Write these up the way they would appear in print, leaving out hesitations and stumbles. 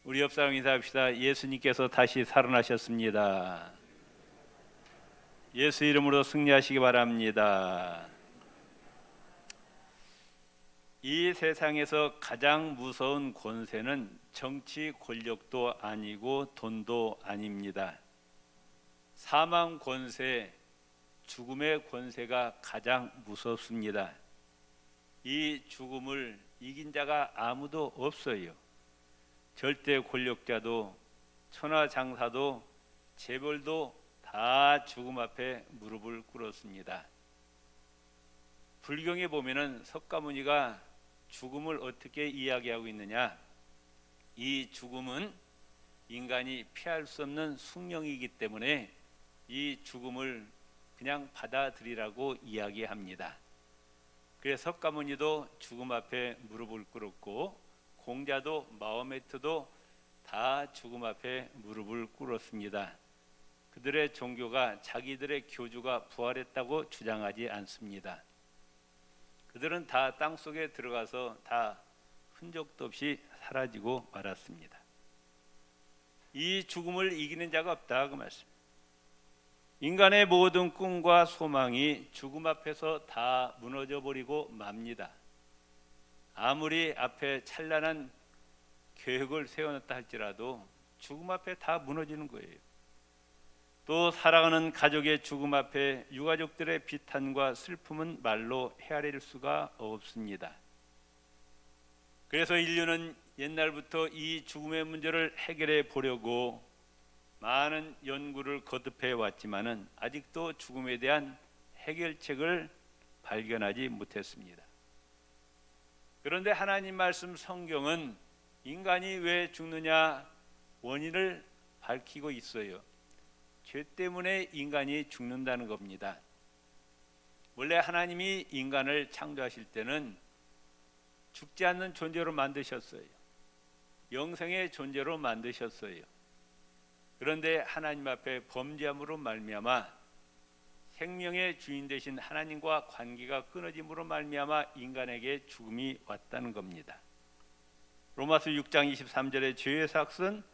우리 옆 사람 인사합시다. 예수님께서 다시 살아나셨습니다. 예수 이름으로 승리하시기 바랍니다. 이 세상에서 가장 무서운 권세는 정치 권력도 아니고 돈도 아닙니다. 사망 권세, 죽음의 권세가 가장 무섭습니다. 이 죽음을 이긴 자가 아무도 없어요. 절대 권력자도 천하장사도 재벌도 다 죽음 앞에 무릎을 꿇었습니다. 불경에 보면은 석가모니가 죽음을 어떻게 이야기하고 있느냐? 이 죽음은 인간이 피할 수 없는 숙명이기 때문에 이 죽음을 그냥 받아들이라고 이야기합니다. 그래서 석가모니도 죽음 앞에 무릎을 꿇었고 공자도 마호메트도 다 죽음 앞에 무릎을 꿇었습니다. 그들의 종교가 자기들의 교주가 부활했다고 주장하지 않습니다. 그들은 다 땅속에 들어가서 다 흔적도 없이 사라지고 말았습니다. 이 죽음을 이기는 자가 없다 그 말씀. 인간의 모든 꿈과 소망이 죽음 앞에서 다 무너져 버리고 맙니다. 아무리 앞에 찬란한 계획을 세워놨다 할지라도 죽음 앞에 다 무너지는 거예요. 또 사랑하는 가족의 죽음 앞에 유가족들의 비탄과 슬픔은 말로 헤아릴 수가 없습니다. 그래서 인류는 옛날부터 이 죽음의 문제를 해결해 보려고 많은 연구를 거듭해 왔지만은 아직도 죽음에 대한 해결책을 발견하지 못했습니다. 그런데 하나님 말씀 성경은 인간이 왜 죽느냐 원인을 밝히고 있어요. 죄 때문에 인간이 죽는다는 겁니다. 원래 하나님이 인간을 창조하실 때는 죽지 않는 존재로 만드셨어요. 영생의 존재로 만드셨어요. 그런데 하나님 앞에 범죄함으로 말미암아 생명의 주인 되신 하나님과 관계가 끊어짐으로 말미암아 인간에게 죽음이 왔다는 겁니다. 로마서 6장 23절에 죄의 삭은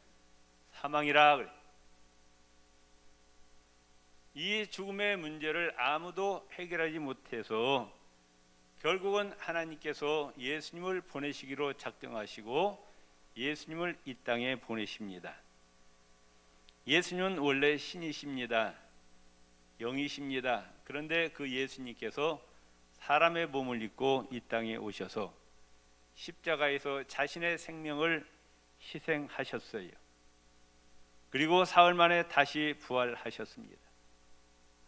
사망이라. 이 죽음의 문제를 아무도 해결하지 못해서 결국은 하나님께서 예수님을 보내시기로 작정하시고 예수님을 이 땅에 보내십니다. 예수님은 원래 신이십니다. 영이십니다. 그런데 그 예수님께서 사람의 몸을 입고 이 땅에 오셔서 십자가에서 자신의 생명을 희생하셨어요. 그리고 사흘 만에 다시 부활하셨습니다.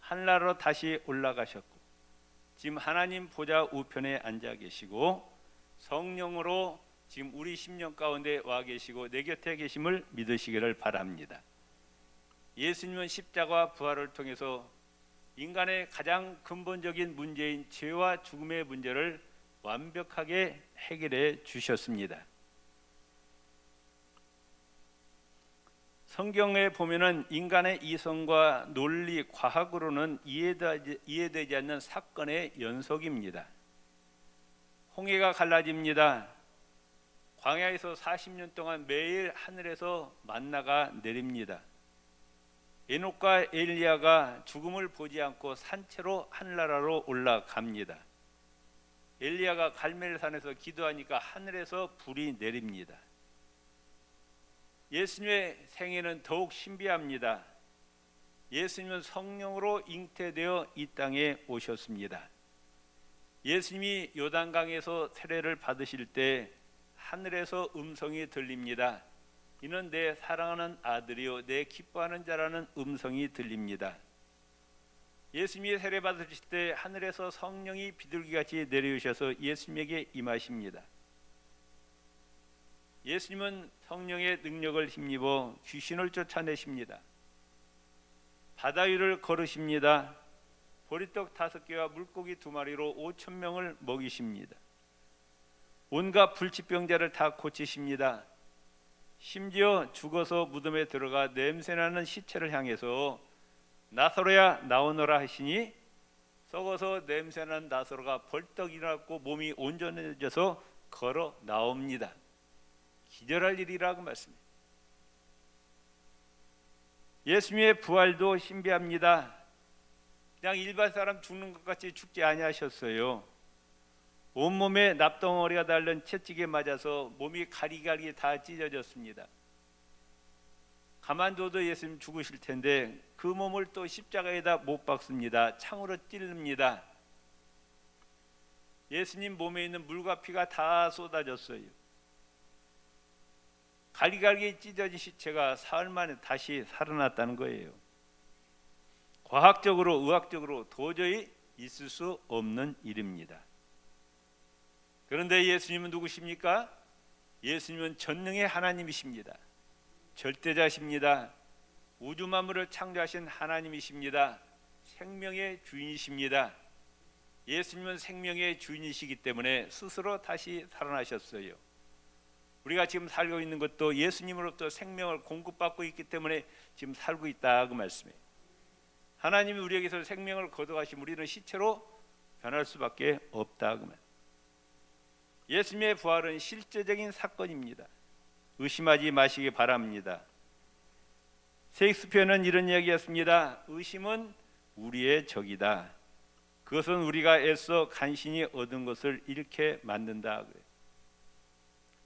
하늘나라로 다시 올라가셨고 지금 하나님 보좌 우편에 앉아 계시고 성령으로 지금 우리 심령 가운데 와 계시고 내 곁에 계심을 믿으시기를 바랍니다. 예수님은 십자가 부활을 통해서 인간의 가장 근본적인 문제인 죄와 죽음의 문제를 완벽하게 해결해 주셨습니다. 성경에 보면은 인간의 이성과 논리, 과학으로는 이해되지 않는 사건의 연속입니다. 홍해가 갈라집니다. 광야에서 40년 동안 매일 하늘에서 만나가 내립니다. 에녹과 엘리야가 죽음을 보지 않고 산채로 하늘나라로 올라갑니다. 엘리야가 갈멜산에서 기도하니까 하늘에서 불이 내립니다. 예수님의 생애는 더욱 신비합니다. 예수님은 성령으로 잉태되어 이 땅에 오셨습니다. 예수님이 요단강에서 세례를 받으실 때 하늘에서 음성이 들립니다. 이는 내 사랑하는 아들이요 내 기뻐하는 자라는 음성이 들립니다. 예수님이 세례 받으실 때 하늘에서 성령이 비둘기같이 내려오셔서 예수님에게 임하십니다. 예수님은 성령의 능력을 힘입어 귀신을 쫓아내십니다. 바다 위를 걸으십니다. 보리떡 5개와 물고기 2마리로 5,000명을 먹이십니다. 온갖 불치병자를 다 고치십니다. 심지어 죽어서 무덤에 들어가 냄새나는 시체를 향해서 나사로야 나오너라 하시니 썩어서 냄새나는 나사로가 벌떡 일어났고 몸이 온전해져서 걸어 나옵니다. 기절할 일이라고 말씀해요. 예수님의 부활도 신비합니다. 그냥 일반 사람 죽는 것 같이 죽지 아니하셨어요. 온몸에 납덩어리가 달린 채찍에 맞아서 몸이 가리가리 다 찢어졌습니다. 가만둬도 예수님 죽으실 텐데 그 몸을 또 십자가에다 못 박습니다. 창으로 찌릅니다. 예수님 몸에 있는 물과 피가 다 쏟아졌어요. 가리가리 찢어진 시체가 사흘 만에 다시 살아났다는 거예요. 과학적으로 의학적으로 도저히 있을 수 없는 일입니다. 그런데 예수님은 누구십니까? 예수님은 전능의 하나님이십니다. 절대자십니다. 우주 만물을 창조하신 하나님이십니다. 생명의 주인이십니다. 예수님은 생명의 주인이시기 때문에 스스로 다시 살아나셨어요. 우리가 지금 살고 있는 것도 예수님으로부터 생명을 공급받고 있기 때문에 지금 살고 있다 그 말씀이에요. 하나님이 우리에게서 생명을 거둬가시면 우리는 시체로 변할 수밖에 없다 그 말. 예수님의 부활은 실제적인 사건입니다. 의심하지 마시기 바랍니다. 셰익스피어는 이런 이야기했습니다. 의심은 우리의 적이다. 그것은 우리가 애써 간신히 얻은 것을 잃게 만든다.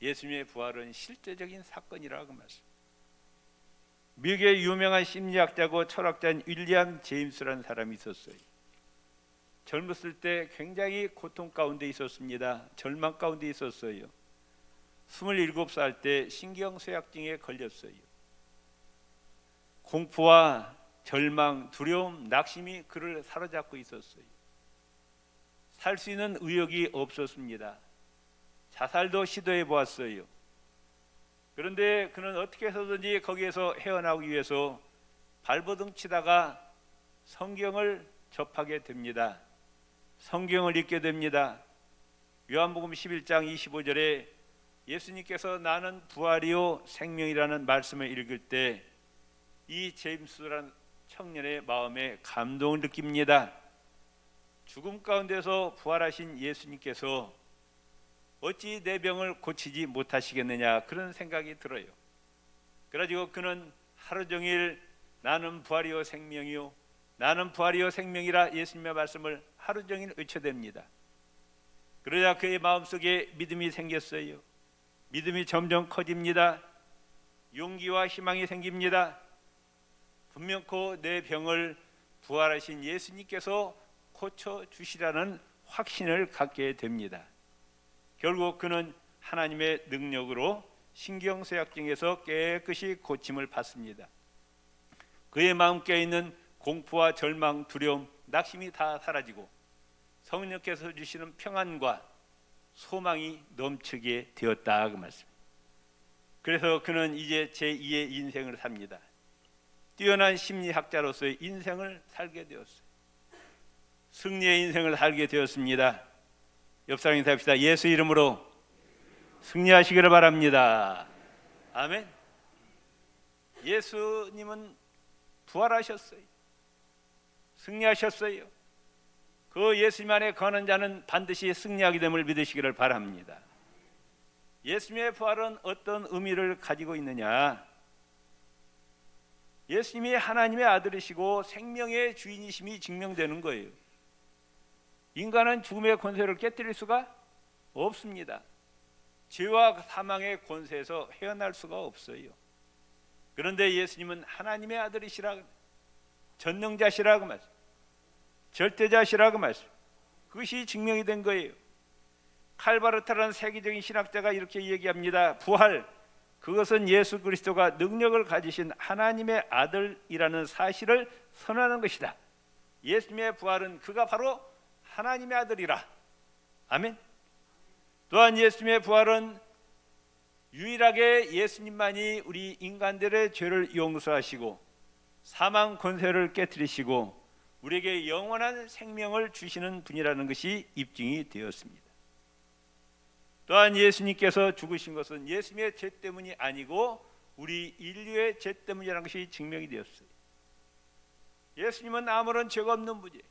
예수님의 부활은 실제적인 사건이라고 말씀. 미국의 유명한 심리학자고 철학자인 윌리엄 제임스라는 사람이 있었어요. 젊었을 때 굉장히 고통 가운데 있었습니다. 절망 가운데 있었어요. 27살 때 신경쇠약증에 걸렸어요. 공포와 절망, 두려움, 낙심이 그를 사로잡고 있었어요. 살 수 있는 의욕이 없었습니다. 자살도 시도해 보았어요. 그런데 그는 어떻게 해서든지 거기에서 헤어나오기 위해서 발버둥 치다가 성경을 접하게 됩니다. 성경을 읽게 됩니다. 요한복음 11장 25절에 예수님께서 나는 부활이요 생명이라는 말씀을 읽을 때 이 제임스라는 청년의 마음에 감동을 느낍니다. 죽음 가운데서 부활하신 예수님께서 어찌 내 병을 고치지 못하시겠느냐 그런 생각이 들어요. 그래가지고 그는 하루 종일 나는 부활이요 생명이요 나는 부활이요 생명이라 예수님의 말씀을 하루 종일 외쳐댑니다. 그러자 그의 마음속에 믿음이 생겼어요. 믿음이 점점 커집니다. 용기와 희망이 생깁니다. 분명코 내 병을 부활하신 예수님께서 고쳐주시라는 확신을 갖게 됩니다. 결국 그는 하나님의 능력으로 신경쇠약증에서 깨끗이 고침을 받습니다. 그의 마음속에 있는 공포와 절망, 두려움, 낙심이 다 사라지고 성령께서 주시는 평안과 소망이 넘치게 되었다 그 말씀. 그래서 그는 이제 제2의 인생을 삽니다. 뛰어난 심리학자로서의 인생을 살게 되었어요. 승리의 인생을 살게 되었습니다. 옆 사람 인사합시다. 예수 이름으로 승리하시기를 바랍니다. 아멘. 예수님은 부활하셨어요. 승리하셨어요. 그 예수님 안에 거하는 자는 반드시 승리하게 됨을 믿으시기를 바랍니다. 예수님의 부활은 어떤 의미를 가지고 있느냐? 예수님이 하나님의 아들이시고 생명의 주인이심이 증명되는 거예요. 인간은 죽음의 권세를 깨뜨릴 수가 없습니다. 죄와 사망의 권세에서 헤어날 수가 없어요. 그런데 예수님은 하나님의 아들이시라, 전능자시라고 말씀, 절대자시라고 말씀. 그것이 증명이 된 거예요. 칼바르타라는 세계적인 신학자가 이렇게 얘기합니다. 부활, 그것은 예수 그리스도가 능력을 가지신 하나님의 아들이라는 사실을 선언하는 것이다. 예수님의 부활은 그가 바로 하나님의 아들이라. 아멘. 또한 예수님의 부활은 유일하게 예수님만이 우리 인간들의 죄를 용서하시고 사망 권세를 깨뜨리시고 우리에게 영원한 생명을 주시는 분이라는 것이 입증이 되었습니다. 또한 예수님께서 죽으신 것은 예수님의 죄 때문이 아니고 우리 인류의 죄 때문이라는 것이 증명이 되었어요. 예수님은 아무런 죄가 없는 분이에요.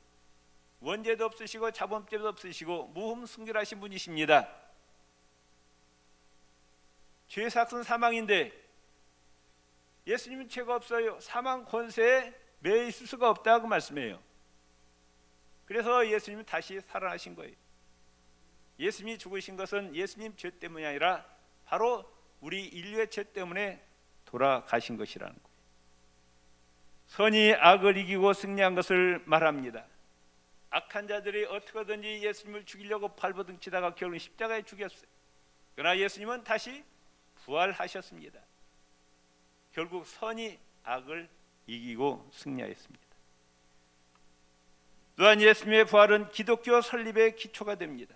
원죄도 없으시고 자범죄도 없으시고 무흠승결하신 분이십니다. 죄의 삭은 사망인데 예수님은 죄가 없어요. 사망 권세에 매여 있을 수가 없다 그 말씀이에요. 그래서 예수님은 다시 살아나신 거예요. 예수님이 죽으신 것은 예수님 죄 때문이 아니라 바로 우리 인류의 죄 때문에 돌아가신 것이라는 거예요. 선이 악을 이기고 승리한 것을 말합니다. 악한 자들이 어떻게든지 예수님을 죽이려고 발버둥치다가 결국 십자가에 죽였어요. 그러나 예수님은 다시 부활하셨습니다. 결국 선이 악을 이기고 승리하였습니다. 또한 예수님의 부활은 기독교 설립의 기초가 됩니다.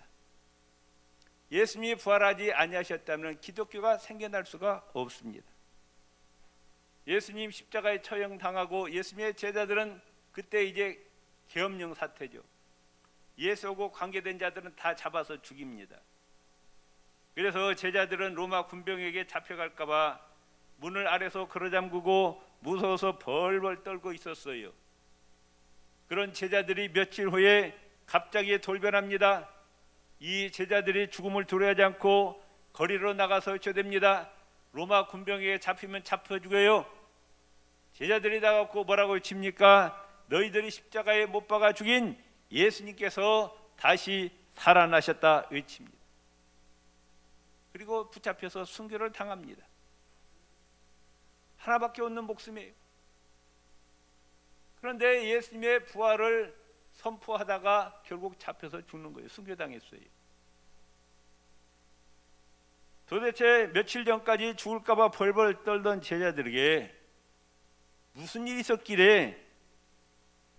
예수님이 부활하지 아니하셨다면 기독교가 생겨날 수가 없습니다. 예수님 십자가에 처형당하고 예수님의 제자들은 그때 이제 계엄령 사태죠. 예수하고 관계된 자들은 다 잡아서 죽입니다. 그래서 제자들은 로마 군병에게 잡혀갈까 봐 문을 아래서 걸어잠그고 무서워서 벌벌 떨고 있었어요. 그런 제자들이 며칠 후에 갑자기 돌변합니다. 이 제자들이 죽음을 두려워하지 않고 거리로 나가서 외쳐댑니다. 로마 군병에게 잡히면 잡혀 죽어요. 제자들이 나가고 뭐라고 외칩니까? 너희들이 십자가에 못 박아 죽인 예수님께서 다시 살아나셨다 외칩니다. 그리고 붙잡혀서 순교를 당합니다. 하나밖에 없는 목숨이에요. 그런데 예수님의 부활을 선포하다가 결국 잡혀서 죽는 거예요. 순교당했어요. 도대체 며칠 전까지 죽을까 봐 벌벌 떨던 제자들에게 무슨 일이 있었길래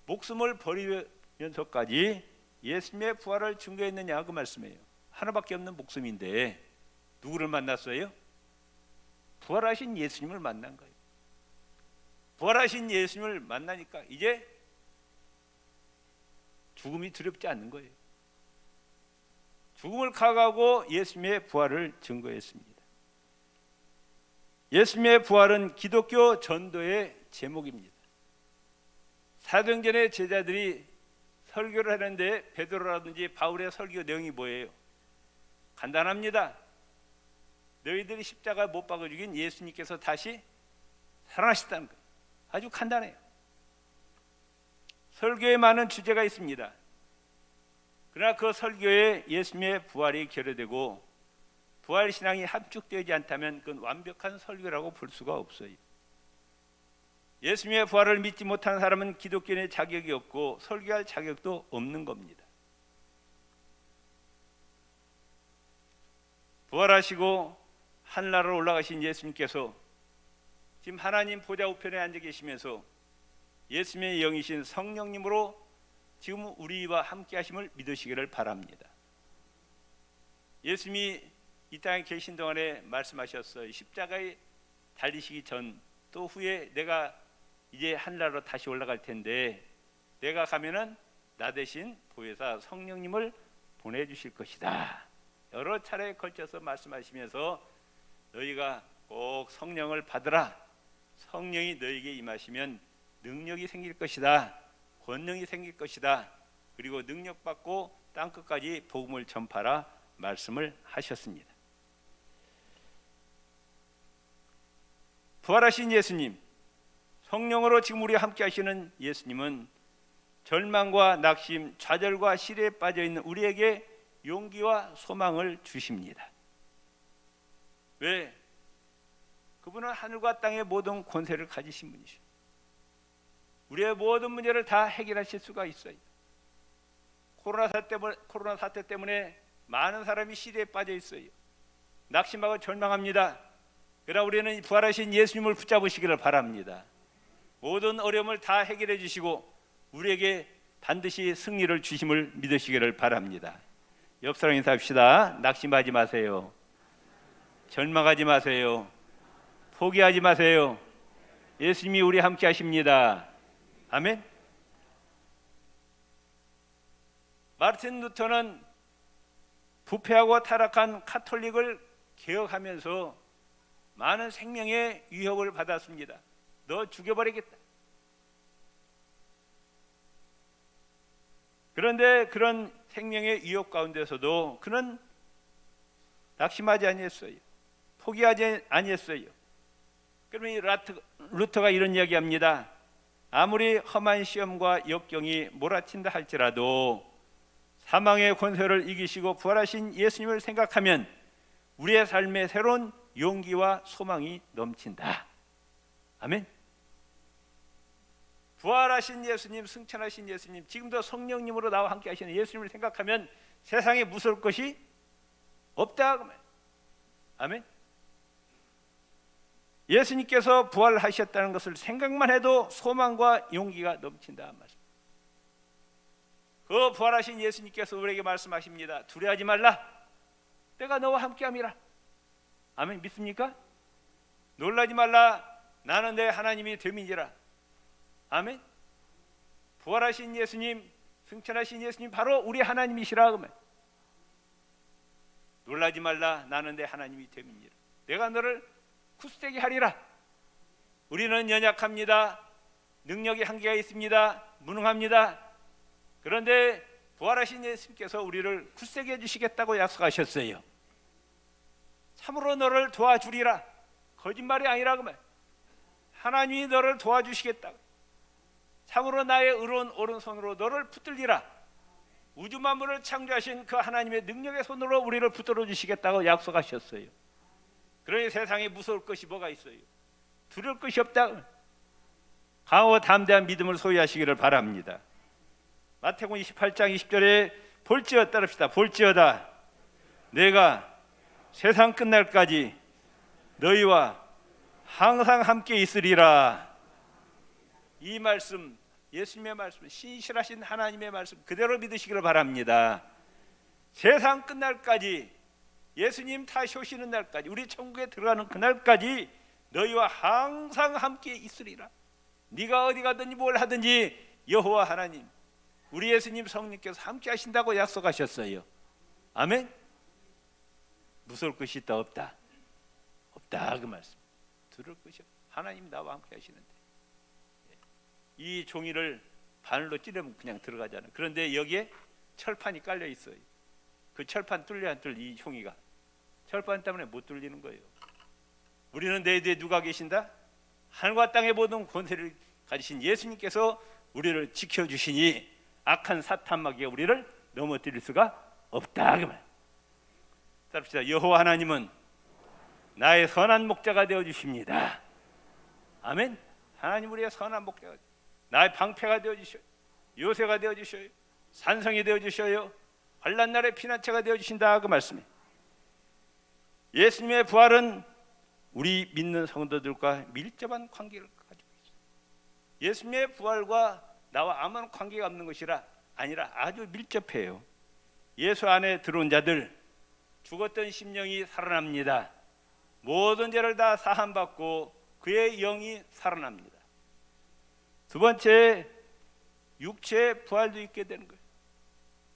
목숨을 버리면서까지 예수님의 부활을 증거했느냐 그 말씀이에요. 하나밖에 없는 목숨인데 누구를 만났어요? 부활하신 예수님을 만난 거예요. 부활하신 예수님을 만나니까 이제 죽음이 두렵지 않는 거예요. 죽음을 각오하고 예수님의 부활을 증거했습니다. 예수님의 부활은 기독교 전도의 제목입니다. 사도행전의 제자들이 설교를 하는데 베드로라든지 바울의 설교 내용이 뭐예요? 간단합니다. 너희들이 십자가 못 박아 죽인 예수님께서 다시 살아나셨다는 거예요. 아주 간단해요. 설교에 많은 주제가 있습니다. 그러나 그 설교에 예수님의 부활이 결여되고 부활 신앙이 함축되지 않다면 그건 완벽한 설교라고 볼 수가 없어요. 예수님의 부활을 믿지 못하는 사람은 기독교인의 자격이 없고 설교할 자격도 없는 겁니다. 부활하시고 하늘나라로 올라가신 예수님께서 지금 하나님 보좌 우편에 앉아 계시면서 예수님의 영이신 성령님으로 지금 우리와 함께 하심을 믿으시기를 바랍니다. 예수님이 이 땅에 계신 동안에 말씀하셨어요. 십자가에 달리시기 전 또 후에 내가 이제 하늘나라로 다시 올라갈 텐데 내가 가면은 나 대신 보혜사 성령님을 보내주실 것이다. 여러 차례에 걸쳐서 말씀하시면서 너희가 꼭 성령을 받으라. 성령이 너희에게 임하시면 능력이 생길 것이다. 권능이 생길 것이다. 그리고 능력 받고 땅끝까지 복음을 전파라 말씀을 하셨습니다. 부활하신 예수님, 성령으로 지금 우리와 함께 하시는 예수님은 절망과 낙심, 좌절과 시대에 빠져 있는 우리에게 용기와 소망을 주십니다. 왜? 그분은 하늘과 땅의 모든 권세를 가지신 분이시죠. 우리의 모든 문제를 다 해결하실 수가 있어요. 코로나 사태 때문에 많은 사람이 시대에 빠져 있어요. 낙심하고 절망합니다. 그러나 우리는 부활하신 예수님을 붙잡으시기를 바랍니다. 모든 어려움을 다 해결해 주시고 우리에게 반드시 승리를 주심을 믿으시기를 바랍니다. 옆 사람 인사합시다. 낙심하지 마세요. 절망하지 마세요. 포기하지 마세요. 예수님이 우리 함께 하십니다. 아멘. 마르틴 루터는 부패하고 타락한 카톨릭을 개혁하면서 많은 생명의 위협을 받았습니다. 너 죽여버리겠다. 그런데 그런 생명의 위협 가운데서도 그는 낙심하지 아니했어요. 포기하지 아니했어요. 그러면 이 루터가 이런 이야기합니다. 아무리 험한 시험과 역경이 몰아친다 할지라도 사망의 권세를 이기시고 부활하신 예수님을 생각하면 우리의 삶에 새로운 용기와 소망이 넘친다. 아멘. 부활하신 예수님, 승천하신 예수님, 지금도 성령님으로 나와 함께 하시는 예수님을 생각하면 세상에 무서울 것이 없다. 아멘. 예수님께서 부활하셨다는 것을 생각만 해도 소망과 용기가 넘친다 말씀. 그 부활하신 예수님께서 우리에게 말씀하십니다. 두려워하지 말라. 내가 너와 함께함이라. 아멘. 믿습니까? 놀라지 말라. 나는 내 하나님이 됨이니라. 아멘. 부활하신 예수님, 승천하신 예수님 바로 우리 하나님이시라. 그러면 놀라지 말라. 나는 내 하나님이 됨이니라. 내가 너를 굳세게 하리라. 우리는 연약합니다. 능력이 한계가 있습니다. 무능합니다. 그런데 부활하신 예수님께서 우리를 굳세게 해주시겠다고 약속하셨어요. 참으로 너를 도와주리라. 거짓말이 아니라 그 말. 하나님이 너를 도와주시겠다. 참으로 나의 의로운 오른손으로 너를 붙들리라. 우주 만물을 창조하신 그 하나님의 능력의 손으로 우리를 붙들어 주시겠다고 약속하셨어요. 그러니 세상에 무서울 것이 뭐가 있어요? 두려울 것이 없다. 강하고 담대한 믿음을 소유하시기를 바랍니다. 마태복음 28장 20절에 볼지어다 따릅시다. 볼지어다 내가 세상 끝날까지 너희와 항상 함께 있으리라. 이 말씀, 예수님의 말씀, 신실하신 하나님의 말씀 그대로 믿으시기를 바랍니다. 세상 끝날까지, 예수님 다시 오시는 날까지, 우리 천국에 들어가는 그날까지 너희와 항상 함께 있으리라. 네가 어디 가든지 뭘 하든지 여호와 하나님, 우리 예수님 성령께서 함께 하신다고 약속하셨어요. 아멘. 무서울 것이 있다 없다? 없다 그 말씀. 들을 것이 없다. 하나님 나와 함께 하시는데 이 종이를 바늘로 찌르면 그냥 들어가잖아요. 그런데 여기에 철판이 깔려 있어요. 그 철판 뚫려 안 뚫려 이 종이가 철판 때문에 못 뚫리는 거예요. 우리는 내 뒤에 누가 계신다? 하늘과 땅의 모든 권세를 가지신 예수님께서 우리를 지켜주시니 악한 사탄 마귀가 우리를 넘어뜨릴 수가 없다 그 말. 따릅시다. 여호와 하나님은 나의 선한 목자가 되어 주십니다. 아멘. 하나님 우리의 선한 목자가, 나의 방패가 되어 주셔요. 요새가 되어 주셔요. 산성이 되어 주셔요. 환난 날의 피난처가 되어 주신다 그 말씀에 예수님의 부활은 우리 믿는 성도들과 밀접한 관계를 가지고 있어요. 예수님의 부활과 나와 아무런 관계가 없는 것이라 아니라 아주 밀접해요. 예수 안에 들어온 자들 죽었던 심령이 살아납니다. 모든 죄를 다 사함받고 그의 영이 살아납니다. 두 번째, 육체의 부활도 있게 되는 거예요.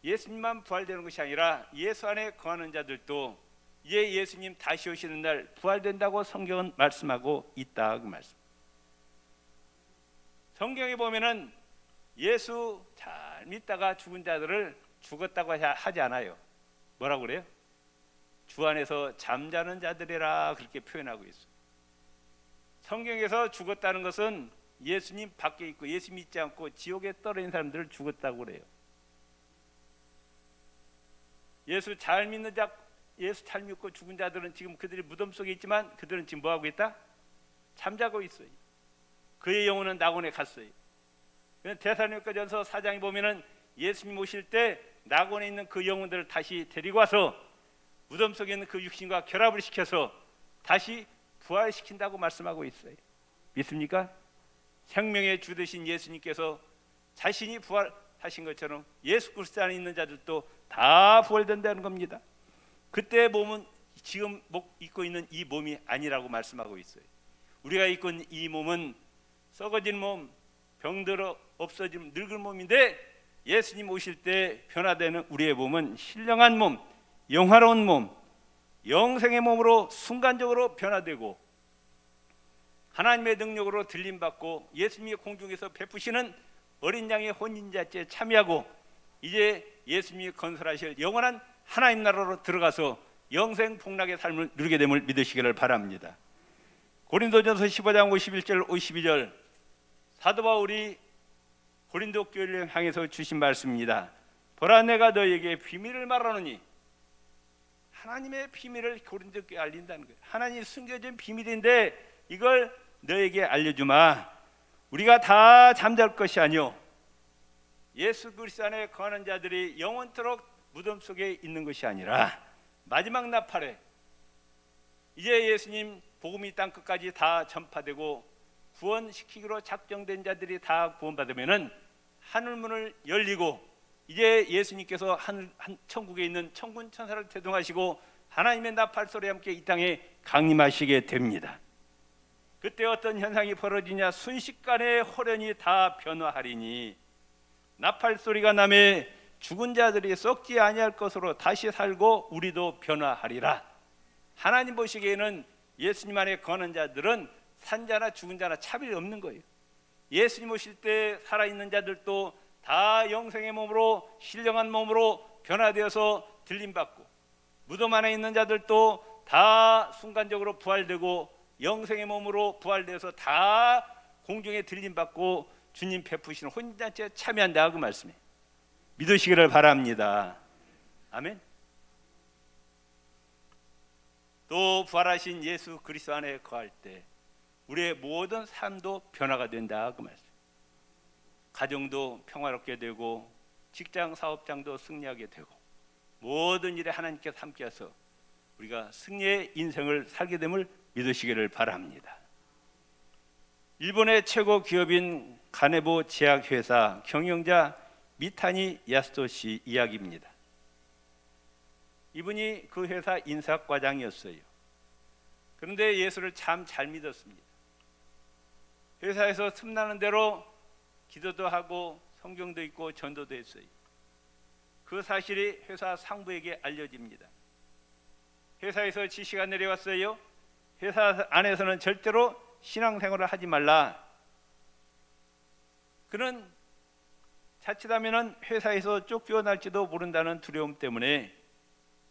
예수님만 부활되는 것이 아니라 예수 안에 거하는 자들도 이제 예수님 다시 오시는 날 부활된다고 성경은 말씀하고 있다 그 말씀. 성경에 보면은 예수 잘 믿다가 죽은 자들을 죽었다고 하지 않아요. 뭐라고 그래요? 주 안에서 잠자는 자들이라 그렇게 표현하고 있어요. 성경에서 죽었다는 것은 예수님 밖에 있고 예수 믿지 않고 지옥에 떨어진 사람들을 죽었다고 그래요. 예수 잘 믿는 자, 예수 잘 믿고 죽은 자들은 지금 그들이 무덤 속에 있지만 그들은 지금 뭐하고 있다? 잠자고 있어요. 그의 영혼은 낙원에 갔어요. 데살로니가전서 4장에 보면은 예수님 오실 때 낙원에 있는 그 영혼들을 다시 데리고 와서 무덤 속에 있는 그 육신과 결합을 시켜서 다시 부활시킨다고 말씀하고 있어요. 믿습니까? 생명의 주 되신 예수님께서 자신이 부활하신 것처럼 예수 그리스도 안에 있는 자들도 다 부활된다는 겁니다. 그때 몸은 지금 입고 있는 이 몸이 아니라고 말씀하고 있어요. 우리가 입고 있는 이 몸은 썩어진 몸, 병들어 없어진 늙은 몸인데 예수님 오실 때 변화되는 우리의 몸은 신령한 몸, 영화로운 몸, 영생의 몸으로 순간적으로 변화되고 하나님의 능력으로 들림받고 예수님이 공중에서 베푸시는 어린 양의 혼인잔치에 참여하고 이제 예수님이 건설하실 영원한 하나님 나라로 들어가서 영생 복락의 삶을 누리게 됨을 믿으시기를 바랍니다. 고린도전서 15장 51절 52절 사도 바울이 고린도 교회를 향해서 주신 말씀입니다. 보라, 내가 너에게 비밀을 말하노니, 하나님의 비밀을 고린도 교회에 알린다는 거예요. 하나님이 숨겨진 비밀인데 이걸 너에게 알려주마. 우리가 다 잠잘 것이 아니요 예수 그리스도 안에 거하는 자들이 영원토록 무덤 속에 있는 것이 아니라 마지막 나팔에 이제 예수님 복음이 땅 끝까지 다 전파되고 구원시키기로 작정된 자들이 다 구원받으면은 하늘문을 열리고 이제 예수님께서 천국에 있는 천군 천사를 대동하시고 하나님의 나팔 소리와 함께 이 땅에 강림하시게 됩니다. 그때 어떤 현상이 벌어지냐? 순식간에 홀연히 다 변화하리니 나팔 소리가 나매 죽은 자들이 썩지 아니할 것으로 다시 살고 우리도 변화하리라. 하나님 보시기에는 예수님 안에 거하는 자들은 산자나 죽은 자나 차별이 없는 거예요. 예수님 오실 때 살아있는 자들도 다 영생의 몸으로, 신령한 몸으로 변화되어서 들림받고, 무덤 안에 있는 자들도 다 순간적으로 부활되고 영생의 몸으로 부활되어서 다 공중에 들림받고 주님 베푸시는 혼인잔치에 참여한다 그 말씀이에요. 믿으시기를 바랍니다. 아멘. 또 부활하신 예수 그리스도 안에 거할 때 우리의 모든 삶도 변화가 된다 그 말씀. 가정도 평화롭게 되고 직장 사업장도 승리하게 되고 모든 일에 하나님께서 함께하셔서 우리가 승리의 인생을 살게 됨을 믿으시기를 바랍니다. 일본의 최고 기업인 가네보 제약회사 경영자 미타니 야스토시 이야기입니다. 이분이 그 회사 인사과장이었어요. 그런데 예수를 참 잘 믿었습니다. 회사에서 틈나는 대로 기도도 하고 성경도 읽고 전도도 했어요. 그 사실이 회사 상부에게 알려집니다. 회사에서 지시가 내려왔어요. 회사 안에서는 절대로 신앙생활을 하지 말라. 그는 자칫하면 회사에서 쫓겨날지도 모른다는 두려움 때문에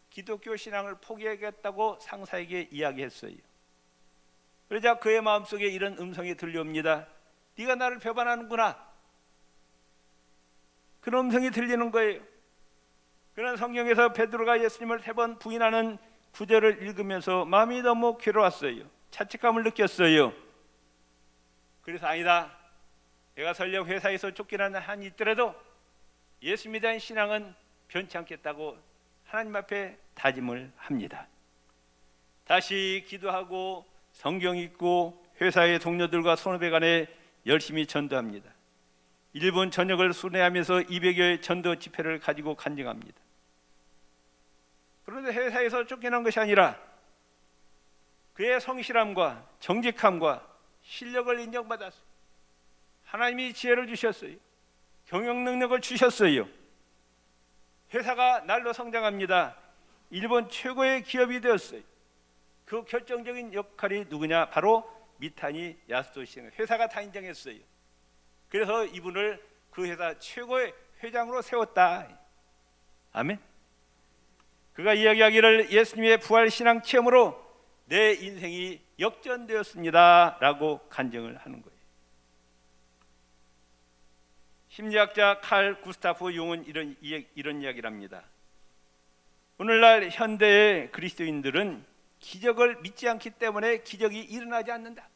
기독교 신앙을 포기하겠다고 상사에게 이야기했어요. 그러자 그의 마음속에 이런 음성이 들려옵니다. 네가 나를 배반하는구나. 그런 음성이 들리는 거예요. 그런 성경에서 베드로가 예수님을 3번 부인하는 구절을 읽으면서 마음이 너무 괴로웠어요. 자책감을 느꼈어요. 그래서 아니다. 내가 설령 회사에서 쫓기는 한이 있더라도 예수님에 대한 신앙은 변치 않겠다고 하나님 앞에 다짐을 합니다. 다시 기도하고 성경 읽고 회사의 동료들과 선후배 간에 열심히 전도합니다. 1분 저녁을 순회하면서 200여의 전도 집회를 가지고 간증합니다. 그런데 회사에서 쫓겨난 것이 아니라 그의 성실함과 정직함과 실력을 인정받았어요. 하나님이 지혜를 주셨어요. 경영 능력을 주셨어요. 회사가 날로 성장합니다. 일본 최고의 기업이 되었어요. 그 결정적인 역할이 누구냐? 바로 미타니 야스토시. 회사가 다 인정했어요. 그래서 이분을 그 회사 최고의 회장으로 세웠다. 아멘. 그가 이야기하기를 예수님의 부활 신앙 체험으로 내 인생이 역전되었습니다 라고 간증을 하는 거예요. 심리학자 칼 구스타프 융은 이런 이야기를 합니다. 오늘날 현대의 그리스도인들은 기적을 믿지 않기 때문에 기적이 일어나지 않는다.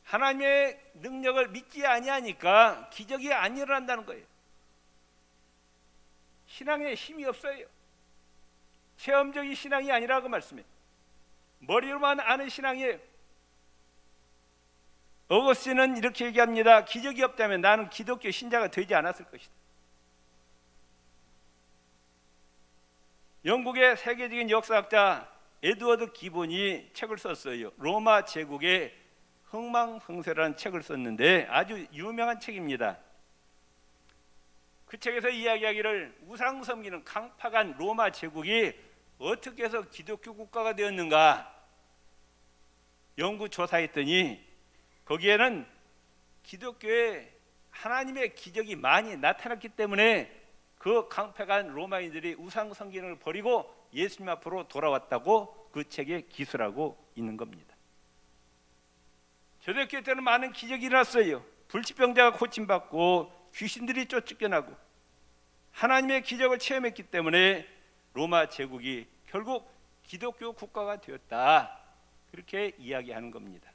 하나님의 능력을 믿지 아니하니까 기적이 안 일어난다는 거예요. 신앙에 힘이 없어요. 체험적인 신앙이 아니라 그 말씀이에요. 머리로만 아는 신앙이에요. 어거스틴은 이렇게 얘기합니다. 기적이 없다면 나는 기독교 신자가 되지 않았을 것이다. 영국의 세계적인 역사학자 에드워드 기본이 책을 썼어요. 로마 제국의 흥망흥쇠라는 책을 썼는데 아주 유명한 책입니다. 그 책에서 이야기하기를 우상 섬기는 강팍한 로마 제국이 어떻게 해서 기독교 국가가 되었는가 연구 조사했더니 거기에는 기독교에 하나님의 기적이 많이 나타났기 때문에 그 강팍한 로마인들이 우상 섬기는 걸 버리고 예수님 앞으로 돌아왔다고 그 책에 기술하고 있는 겁니다. 초대교회 때는 많은 기적이 일어났어요. 불치병자가 고침받고 귀신들이 쫓겨나고 하나님의 기적을 체험했기 때문에 로마 제국이 결국 기독교 국가가 되었다. 그렇게 이야기하는 겁니다.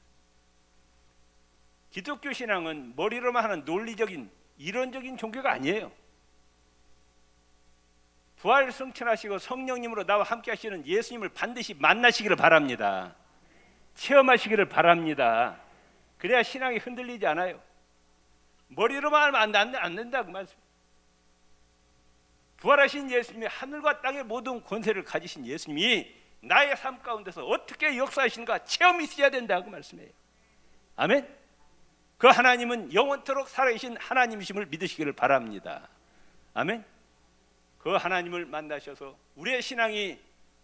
기독교 신앙은 머리로만 하는 논리적인 이론적인 종교가 아니에요. 부활 승천하시고 성령님으로 나와 함께 하시는 예수님을 반드시 만나시기를 바랍니다. 체험하시기를 바랍니다. 그래야 신앙이 흔들리지 않아요. 머리로만 하면 안 된다 그 말씀. 부활하신 예수님이 하늘과 땅의 모든 권세를 가지신 예수님이 나의 삶 가운데서 어떻게 역사하시는가 체험이 있어야 된다 그 말씀이에요. 아멘. 그 하나님은 영원토록 살아계신 하나님이심을 믿으시기를 바랍니다. 아멘. 그 하나님을 만나셔서 우리의 신앙이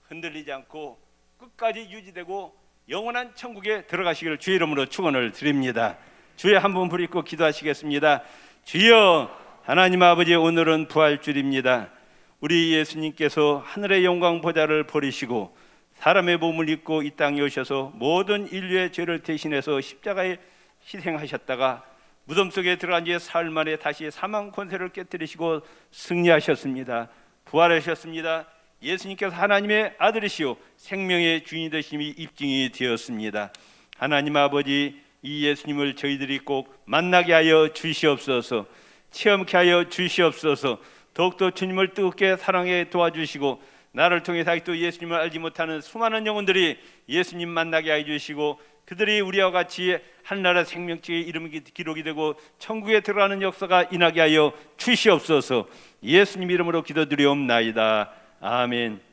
흔들리지 않고 끝까지 유지되고 영원한 천국에 들어가시기를 주의 이름으로 축원을 드립니다. 주의 한 분 부르짖고 기도하시겠습니다. 주여, 하나님 아버지, 오늘은 부활주일입니다. 우리 예수님께서 하늘의 영광 보좌를 버리시고 사람의 몸을 입고 이 땅에 오셔서 모든 인류의 죄를 대신해서 십자가에 희생하셨다가 무덤 속에 들어간 지 사흘 만에 다시 사망 권세를 깨뜨리시고 승리하셨습니다. 부활하셨습니다. 예수님께서 하나님의 아들이시오 생명의 주인이 되심이 입증이 되었습니다. 하나님 아버지, 이 예수님을 저희들이 꼭 만나게 하여 주시옵소서. 체험케 하여 주시옵소서. 더욱더 주님을 뜨겁게 사랑해 도와주시고 나를 통해서 아직도 예수님을 알지 못하는 수많은 영혼들이 예수님 만나게 해 주시고 그들이 우리와 같이 하늘나라 생명책에 이름이 기록이 되고 천국에 들어가는 역사가 임하게 하여 주시옵소서. 예수님 이름으로 기도드리옵나이다. 아멘.